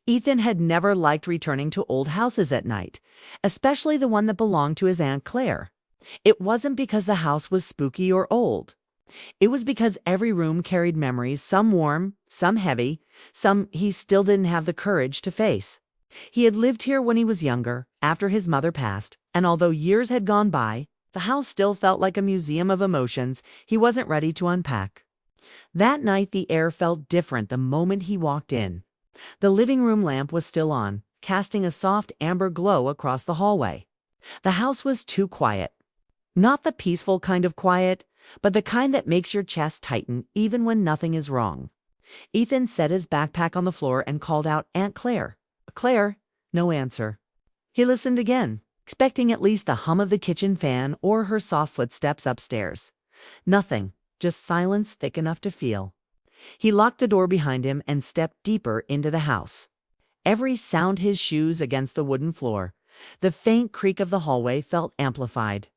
Ethan had never liked returning to old houses at night, especially the one that belonged to his Aunt Claire. It wasn't because the house was spooky or old. It was because every room carried memories, some warm, some heavy, some he still didn't have the courage to face. He had lived here when he was younger, after his mother passed, and although years had gone by, the house still felt like a museum of emotions he wasn't ready to unpack. That night the air felt different the moment he walked in. The living room lamp was still on, casting a soft amber glow across the hallway. The house was too quiet. Not the peaceful kind of quiet, but the kind that makes your chest tighten even when nothing is wrong. Ethan set his backpack on the floor and called out, "Aunt Claire." "Claire?" No answer. He listened again, expecting at least the hum of the kitchen fan or her soft footsteps upstairs. Nothing, just silence thick enough to feel. He locked the door behind him and stepped deeper into the house. Every sound, his shoes against the wooden floor, the faint creak of the hallway felt amplified.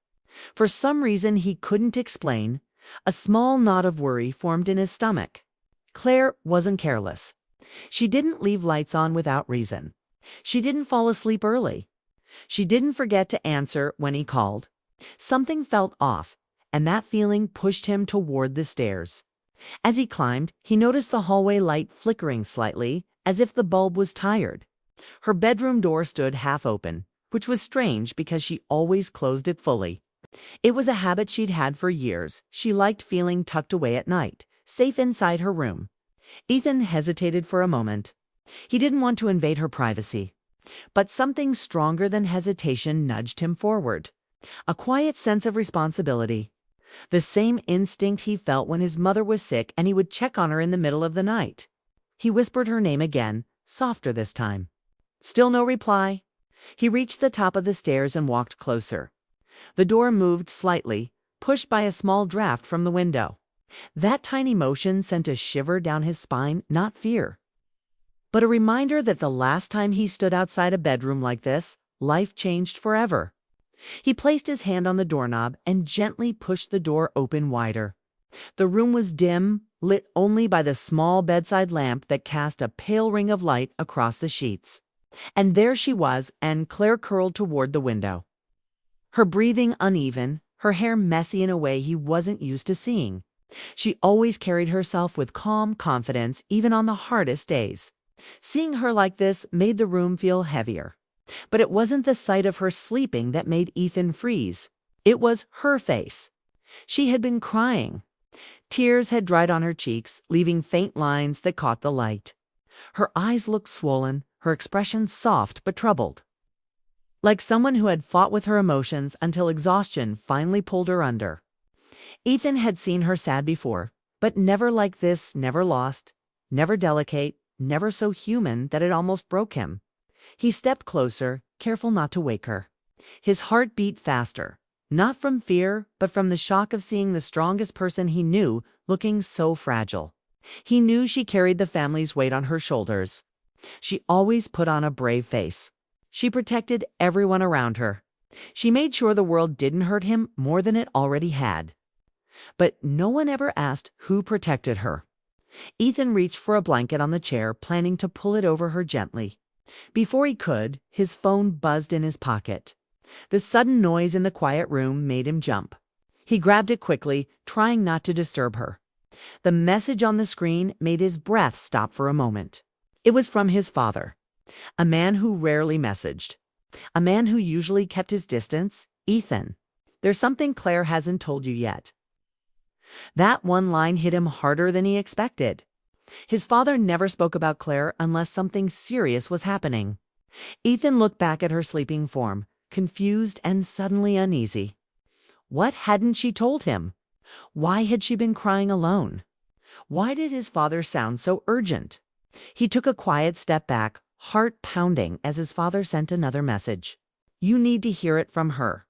For some reason he couldn't explain, a small knot of worry formed in his stomach. Claire wasn't careless. She didn't leave lights on without reason. She didn't fall asleep early. She didn't forget to answer when he called. Something felt off, and that feeling pushed him toward the stairs. As he climbed, he noticed the hallway light flickering slightly, as if the bulb was tired. Her bedroom door stood half open, which was strange because she always closed it fully. It was a habit she'd had for years. She liked feeling tucked away at night, safe inside her room. Ethan hesitated for a moment. He didn't want to invade her privacy. But something stronger than hesitation nudged him forward. A quiet sense of responsibility. The same instinct he felt when his mother was sick and he would check on her in the middle of the night. He whispered her name again, softer this time. Still no reply. He reached the top of the stairs and walked closer. The door moved slightly, pushed by a small draft from the window. That tiny motion sent a shiver down his spine, not fear, but a reminder that the last time he stood outside a bedroom like this, life changed forever. He placed his hand on the doorknob and gently pushed the door open wider. The room was dim, lit only by the small bedside lamp that cast a pale ring of light across the sheets. And there she was, and Claire curled toward the window. Her breathing uneven, her hair messy in a way he wasn't used to seeing. She always carried herself with calm confidence, even on the hardest days. Seeing her like this made the room feel heavier. But it wasn't the sight of her sleeping that made Ethan freeze. It was her face. She had been crying. Tears had dried on her cheeks, leaving faint lines that caught the light. Her eyes looked swollen, her expression soft but troubled. Like someone who had fought with her emotions until exhaustion finally pulled her under. Ethan had seen her sad before, but never like this, never lost, never delicate, never so human that it almost broke him. He stepped closer, careful not to wake her. His heart beat faster, not from fear, but from the shock of seeing the strongest person he knew looking so fragile. He knew she carried the family's weight on her shoulders. She always put on a brave face. She protected everyone around her. She made sure the world didn't hurt him more than it already had. But no one ever asked who protected her. Ethan reached for a blanket on the chair, planning to pull it over her gently. Before he could, his phone buzzed in his pocket. The sudden noise in the quiet room made him jump. He grabbed it quickly, trying not to disturb her. The message on the screen made his breath stop for a moment. It was from his father, a man who rarely messaged, a man who usually kept his distance. "Ethan, there's something Claire hasn't told you yet." That one line hit him harder than he expected. His father never spoke about Claire unless something serious was happening. Ethan looked back at her sleeping form, confused and suddenly uneasy. What hadn't she told him? Why had she been crying alone? Why did his father sound so urgent? He took a quiet step back, heart pounding, as his father sent another message. "You need to hear it from her.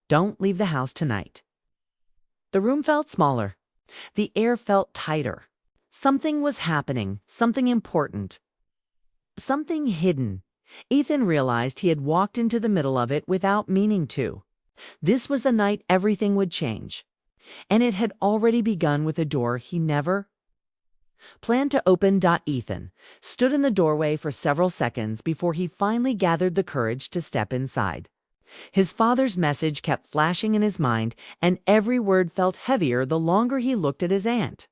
Don't leave the house tonight." The room felt smaller. The air felt tighter. Something was happening, something important. Something hidden. Ethan realized he had walked into the middle of it without meaning to. This was the night everything would change. And it had already begun with a door he never... Planned to open. Ethan stood in the doorway for several seconds before he finally gathered the courage to step inside. His father's message kept flashing in his mind, and every word felt heavier the longer he looked at his aunt.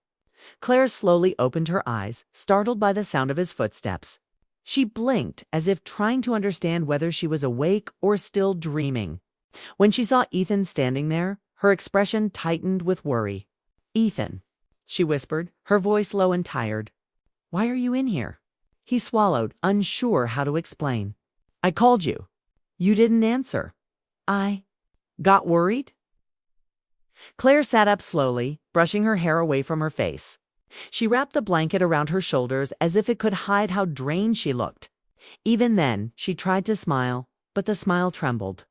Claire slowly opened her eyes, startled by the sound of his footsteps. She blinked as if trying to understand whether she was awake or still dreaming. When she saw Ethan standing there, her expression tightened with worry. "Ethan," she whispered, her voice low and tired. "Why are you in here?" He swallowed, unsure how to explain. "I called you. You didn't answer. I got worried." Claire sat up slowly, brushing her hair away from her face. She wrapped the blanket around her shoulders as if it could hide how drained she looked. Even then, she tried to smile, but the smile trembled.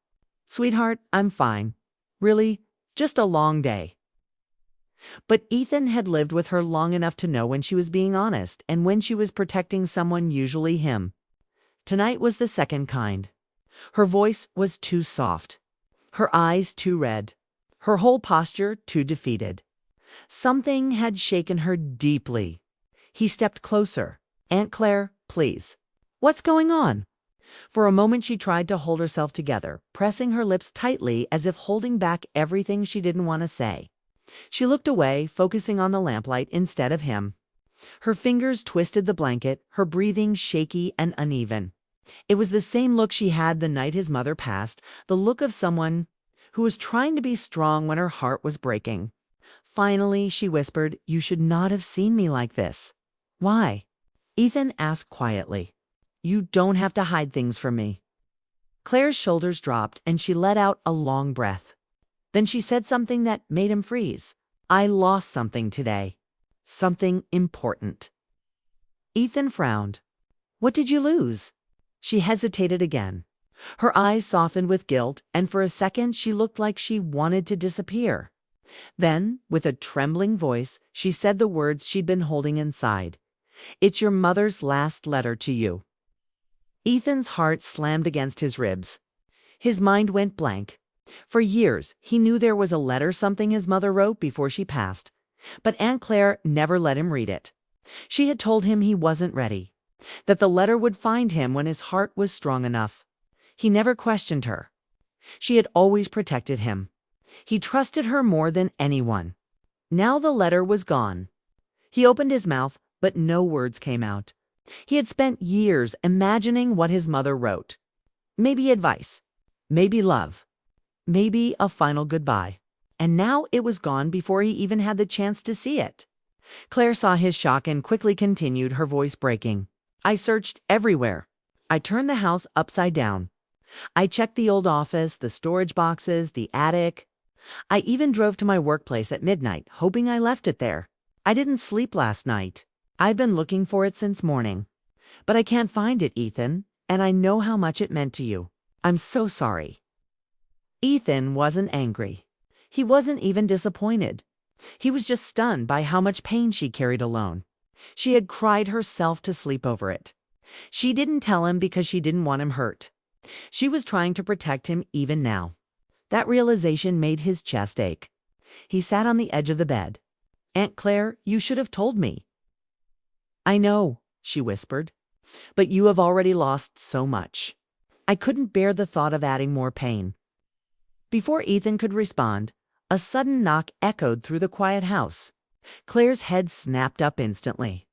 "Sweetheart, I'm fine. Really, just a long day." But Ethan had lived with her long enough to know when she was being honest and when she was protecting someone, usually him. Tonight was the second kind. Her voice was too soft, her eyes too red, her whole posture too defeated. Something had shaken her deeply. He stepped closer. "Aunt Claire, please. What's going on?" For a moment she tried to hold herself together, pressing her lips tightly as if holding back everything she didn't want to say. She looked away, focusing on the lamplight instead of him. Her fingers twisted the blanket, her breathing shaky and uneven. It was the same look she had the night his mother passed, the look of someone who was trying to be strong when her heart was breaking. Finally, she whispered, "You should not have seen me like this." "Why?" Ethan asked quietly. "You don't have to hide things from me." Claire's shoulders dropped and she let out a long breath. Then she said something that made him freeze. "I lost something today. Something important." Ethan frowned. "What did you lose?" She hesitated again. Her eyes softened with guilt, and for a second she looked like she wanted to disappear. Then, with a trembling voice, she said the words she'd been holding inside. "It's your mother's last letter to you." Ethan's heart slammed against his ribs. His mind went blank. For years, he knew there was a letter, something his mother wrote before she passed. But Aunt Claire never let him read it. She had told him he wasn't ready, that the letter would find him when his heart was strong enough. He never questioned her. She had always protected him. He trusted her more than anyone. Now the letter was gone. He opened his mouth, but no words came out. He had spent years imagining what his mother wrote. Maybe advice, maybe love, maybe a final goodbye. And now it was gone before he even had the chance to see it. Claire saw his shock and quickly continued, her voice breaking. "I searched everywhere. I turned the house upside down. I checked the old office, the storage boxes, the attic. I even drove to my workplace at midnight, hoping I left it there. I didn't sleep last night. I've been looking for it since morning. But I can't find it, Ethan, and I know how much it meant to you. I'm so sorry." Ethan wasn't angry. He wasn't even disappointed. He was just stunned by how much pain she carried alone. She had cried herself to sleep over it. She didn't tell him because she didn't want him hurt. She was trying to protect him even now. That realization made his chest ache. He sat on the edge of the bed. "Aunt Claire, you should have told me." "I know," she whispered, "but you have already lost so much. I couldn't bear the thought of adding more pain." Before Ethan could respond, a sudden knock echoed through the quiet house. Claire's head snapped up instantly.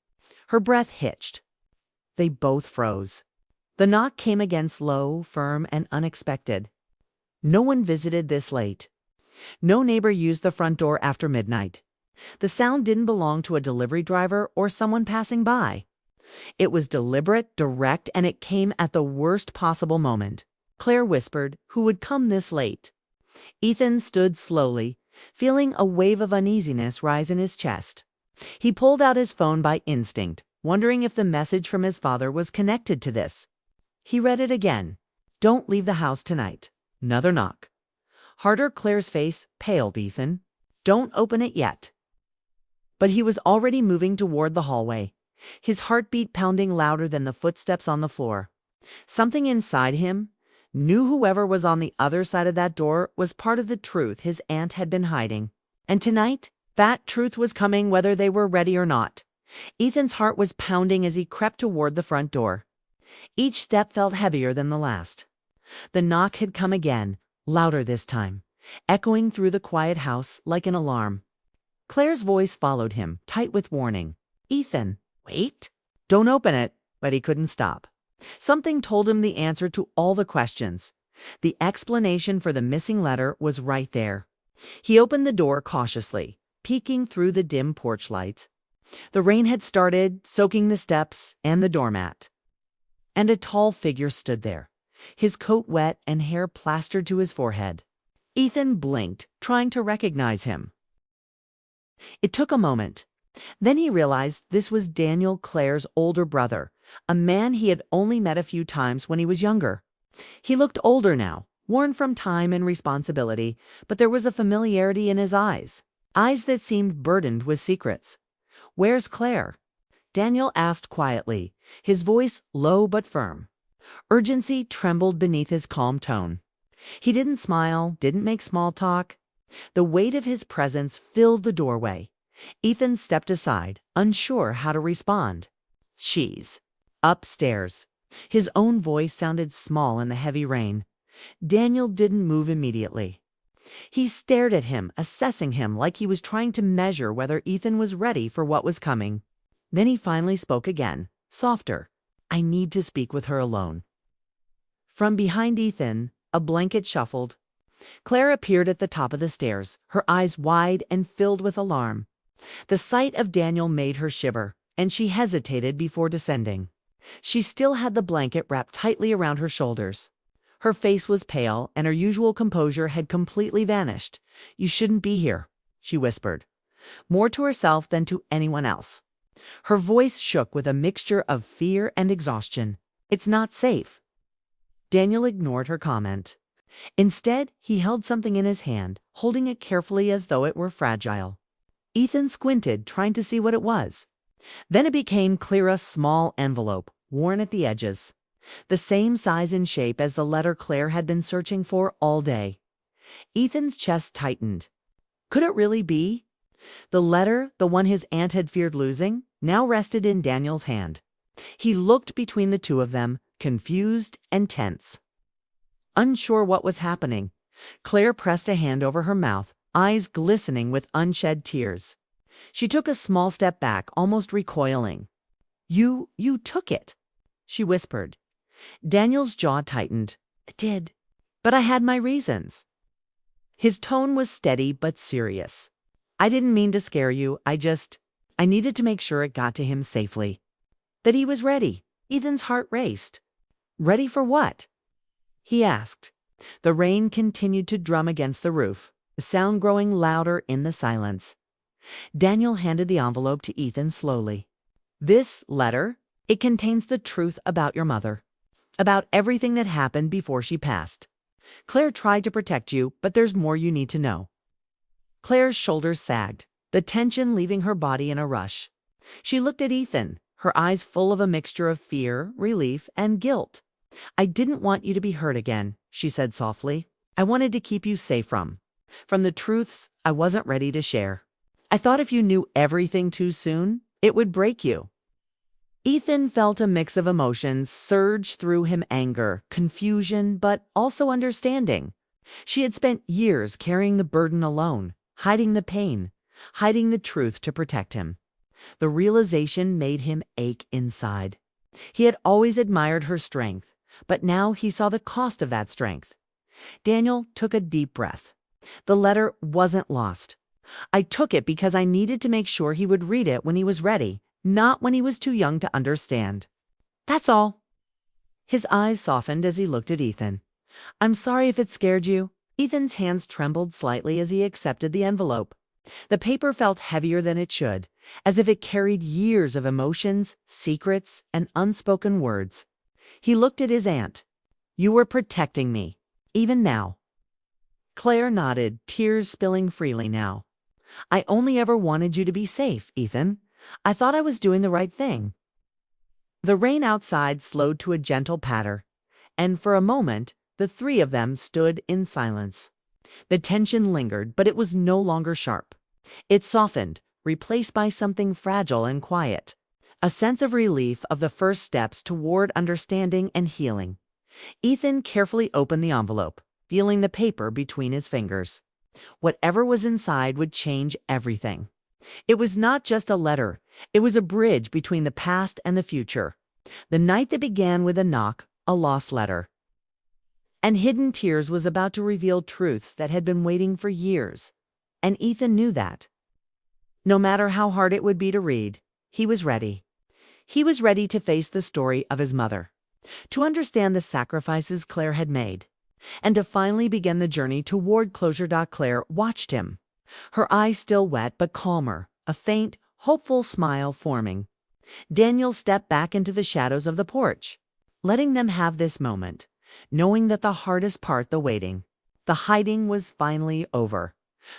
Her breath hitched. They both froze. The knock came again, slow, firm, and unexpected. No one visited this late. No neighbor used the front door after midnight. The sound didn't belong to a delivery driver or someone passing by. It was deliberate, direct, and it came at the worst possible moment. Claire whispered, "Who would come this late?" Ethan stood slowly, feeling a wave of uneasiness rise in his chest. He pulled out his phone by instinct, wondering if the message from his father was connected to this. He read it again. "Don't leave the house tonight." Another knock. Harder. Claire's face paled. "Ethan, don't open it yet." But he was already moving toward the hallway, his heartbeat pounding louder than the footsteps on the floor. Something inside him knew whoever was on the other side of that door was part of the truth his aunt had been hiding. And tonight, that truth was coming whether they were ready or not. Ethan's heart was pounding as he crept toward the front door. Each step felt heavier than the last. The knock had come again, louder this time, echoing through the quiet house like an alarm. Claire's voice followed him, tight with warning. "Ethan, wait. Don't open it." But he couldn't stop. Something told him the answer to all the questions. The explanation for the missing letter was right there. He opened the door cautiously, peeking through the dim porch light. The rain had started, soaking the steps and the doormat. And a tall figure stood there, his coat wet and hair plastered to his forehead. Ethan blinked, trying to recognize him. It took a moment. Then he realized this was Daniel, Claire's older brother, a man he had only met a few times when he was younger. He looked older now, worn from time and responsibility, but there was a familiarity in his eyes that seemed burdened with secrets. "Where's Claire?" Daniel asked quietly, his voice low but firm. Urgency trembled beneath his calm tone. He didn't smile, didn't make small talk. The weight of his presence filled the doorway. Ethan stepped aside, unsure how to respond. "She's upstairs." His own voice sounded small in the heavy rain. Daniel didn't move immediately. He stared at him, assessing him like he was trying to measure whether Ethan was ready for what was coming. Then he finally spoke again, softer. "I need to speak with her alone." From behind Ethan, a blanket shuffled. Claire appeared at the top of the stairs, her eyes wide and filled with alarm. The sight of Daniel made her shiver, and she hesitated before descending. She still had the blanket wrapped tightly around her shoulders. Her face was pale, and her usual composure had completely vanished. "You shouldn't be here," she whispered, more to herself than to anyone else. Her voice shook with a mixture of fear and exhaustion. "It's not safe." Daniel ignored her comment. Instead, he held something in his hand, holding it carefully as though it were fragile. Ethan squinted, trying to see what it was. Then it became clear, a small envelope, worn at the edges. The same size and shape as the letter Claire had been searching for all day. Ethan's chest tightened. Could it really be? The letter, the one his aunt had feared losing, now rested in Daniel's hand. He looked between the two of them, confused and tense. Unsure what was happening, Claire pressed a hand over her mouth, eyes glistening with unshed tears. She took a small step back, almost recoiling. You took it," she whispered. Daniel's jaw tightened. "I did, but I had my reasons." His tone was steady but serious. "I didn't mean to scare you. I needed to make sure it got to him safely. That he was ready." Ethan's heart raced. "Ready for what?" he asked. The rain continued to drum against the roof, the sound growing louder in the silence. Daniel handed the envelope to Ethan slowly. "This letter, it contains the truth about your mother, about everything that happened before she passed. Claire tried to protect you, but there's more you need to know." Claire's shoulders sagged, the tension leaving her body in a rush. She looked at Ethan, her eyes full of a mixture of fear, relief, and guilt. "I didn't want you to be hurt again," she said softly. "I wanted to keep you safe from the truths I wasn't ready to share. I thought if you knew everything too soon, it would break you." Ethan felt a mix of emotions surge through him: anger, confusion, but also understanding. She had spent years carrying the burden alone, hiding the pain, hiding the truth to protect him. The realization made him ache inside. He had always admired her strength, but now he saw the cost of that strength. Daniel took a deep breath. "The letter wasn't lost. I took it because I needed to make sure he would read it when he was ready, not when he was too young to understand. That's all." His eyes softened as he looked at Ethan. "I'm sorry if it scared you." Ethan's hands trembled slightly as he accepted the envelope. The paper felt heavier than it should, as if it carried years of emotions, secrets, and unspoken words. He looked at his aunt. "You were protecting me, even now." Claire nodded, tears spilling freely now. "I only ever wanted you to be safe, Ethan. I thought I was doing the right thing." The rain outside slowed to a gentle patter, and for a moment the three of them stood in silence. The tension lingered, but it was no longer sharp. It softened, replaced by something fragile and quiet. A sense of relief of the first steps toward understanding and healing. Ethan carefully opened the envelope, feeling the paper between his fingers. Whatever was inside would change everything. It was not just a letter, it was a bridge between the past and the future. The night that began with a knock, a lost letter. And Hidden Tears was about to reveal truths that had been waiting for years. And Ethan knew that. No matter how hard it would be to read, he was ready. He was ready to face the story of his mother, to understand the sacrifices Claire had made, and to finally begin the journey toward closure. Claire watched him, her eyes still wet but calmer, a faint, hopeful smile forming. Daniel stepped back into the shadows of the porch, letting them have this moment, knowing that the hardest part, the waiting, the hiding, was finally over.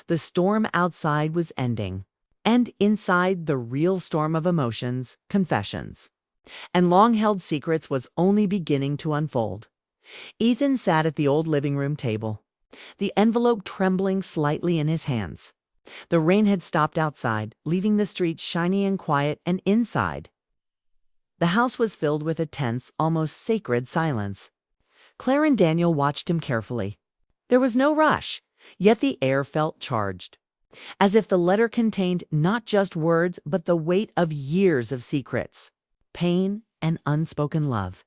The storm outside was ending, and inside, the real storm of emotions, confessions, and long-held secrets was only beginning to unfold. Ethan sat at the old living room table, the envelope trembling slightly in his hands. The rain had stopped outside, leaving the streets shiny and quiet, and inside, the house was filled with a tense, almost sacred silence. Claire and Daniel watched him carefully. There was no rush, yet the air felt charged, as if the letter contained not just words but the weight of years of secrets, pain, and unspoken love.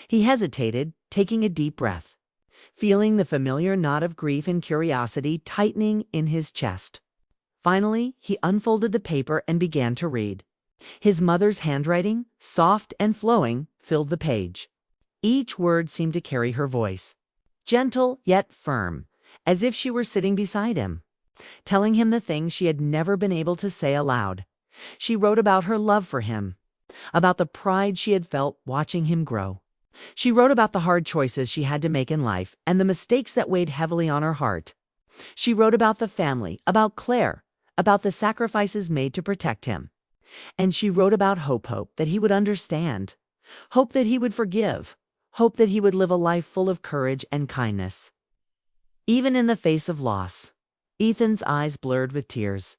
He hesitated, taking a deep breath, feeling the familiar knot of grief and curiosity tightening in his chest. Finally, he unfolded the paper and began to read. His mother's handwriting, soft and flowing, filled the page. Each word seemed to carry her voice, gentle yet firm, as if she were sitting beside him, telling him the things she had never been able to say aloud. She wrote about her love for him, about the pride she had felt watching him grow. She wrote about the hard choices she had to make in life and the mistakes that weighed heavily on her heart. She wrote about the family, about Claire, about the sacrifices made to protect him. And she wrote about hope that he would understand, hope that he would forgive, hope that he would live a life full of courage and kindness. Even in the face of loss, Ethan's eyes blurred with tears.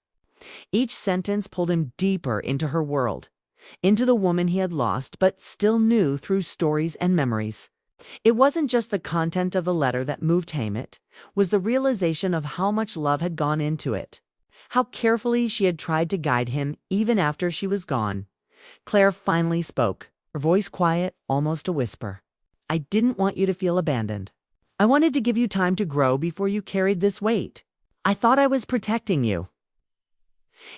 Each sentence pulled him deeper into her world, into the woman he had lost but still knew through stories and memories. It wasn't just the content of the letter that moved him, it was the realization of how much love had gone into it, how carefully she had tried to guide him even after she was gone. Claire finally spoke, her voice quiet, almost a whisper. "I didn't want you to feel abandoned. I wanted to give you time to grow before you carried this weight. I thought I was protecting you."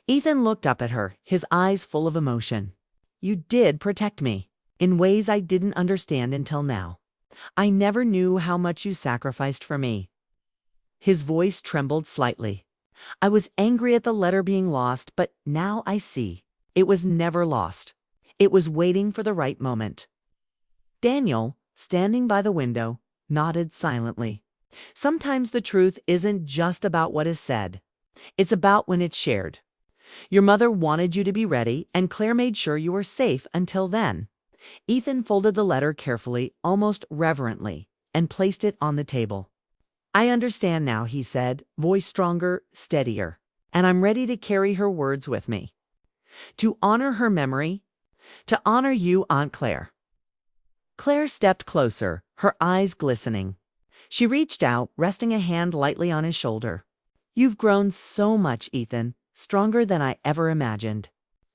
Ethan looked up at her, his eyes full of emotion. "You did protect me, in ways I didn't understand until now. I never knew how much you sacrificed for me." His voice trembled slightly. "I was angry at the letter being lost, but now I see. It was never lost. It was waiting for the right moment." Daniel, standing by the window, nodded silently. Sometimes the truth isn't just about what is said. It's about when it's shared. Your mother wanted you to be ready, and Claire made sure you were safe until then. Ethan folded the letter carefully, almost reverently, and placed it on the table. "I understand now," he said, voice stronger, steadier, "and I'm ready to carry her words with me. To honor her memory, to honor you, Aunt Claire." Claire stepped closer, her eyes glistening. She reached out, resting a hand lightly on his shoulder. "You've grown so much, Ethan, stronger than I ever imagined.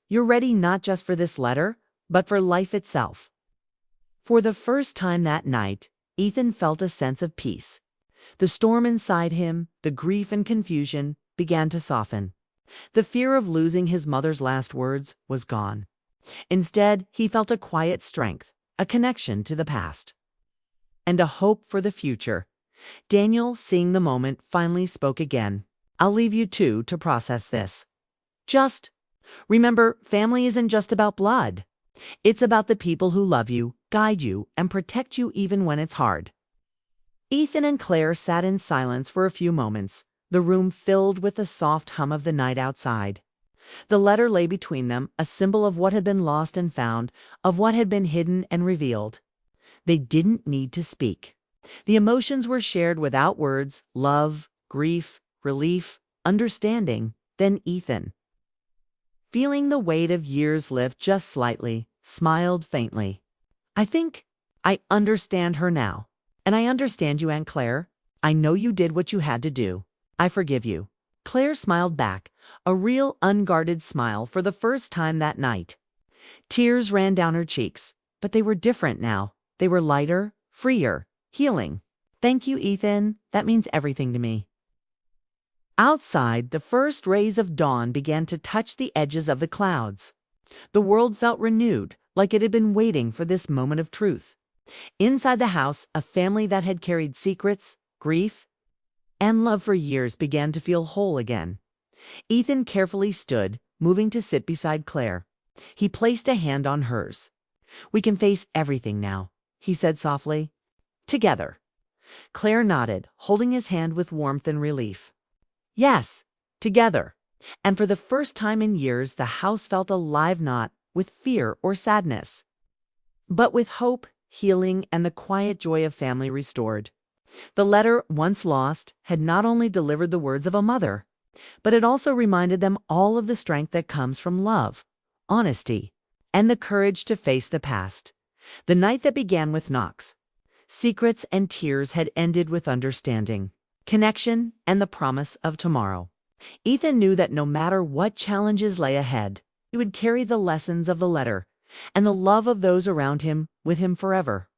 You're ready not just for this letter, but for life itself." For the first time that night, Ethan felt a sense of peace. The storm inside him, the grief and confusion, began to soften. The fear of losing his mother's last words was gone. Instead, he felt a quiet strength, a connection to the past, and a hope for the future. Daniel, seeing the moment, finally spoke again. "I'll leave you two to process this. Just remember, family isn't just about blood. It's about the people who love you, guide you, and protect you even when it's hard." Ethan and Claire sat in silence for a few moments, the room filled with the soft hum of the night outside. The letter lay between them, a symbol of what had been lost and found, of what had been hidden and revealed. They didn't need to speak. The emotions were shared without words: love, grief, relief, understanding, then Ethan. feeling the weight of years lift just slightly, smiled faintly. I think I understand her now. And I understand you, Aunt Claire. I know you did what you had to do. I forgive you. Claire smiled back, a real unguarded smile for the first time that night. Tears ran down her cheeks, but they were different now. They were lighter, freer, healing. Thank you, Ethan. That means everything to me. Outside, the first rays of dawn began to touch the edges of the clouds. The world felt renewed, like it had been waiting for this moment of truth. Inside the house, a family that had carried secrets, grief, and love for years began to feel whole again. Ethan carefully stood, moving to sit beside Claire. He placed a hand on hers. "We can face everything now," he said softly. "Together." Claire nodded, holding his hand with warmth and relief. Yes, together. And for the first time in years, the house felt alive, not with fear or sadness, but with hope, healing, and the quiet joy of family restored. The letter, once lost, had not only delivered the words of a mother, but it also reminded them all of the strength that comes from love, honesty, and the courage to face the past. The night that began with knocks, secrets, and tears had ended with understanding, connection, and the promise of tomorrow. Ethan knew that no matter what challenges lay ahead, he would carry the lessons of the letter and the love of those around him with him forever.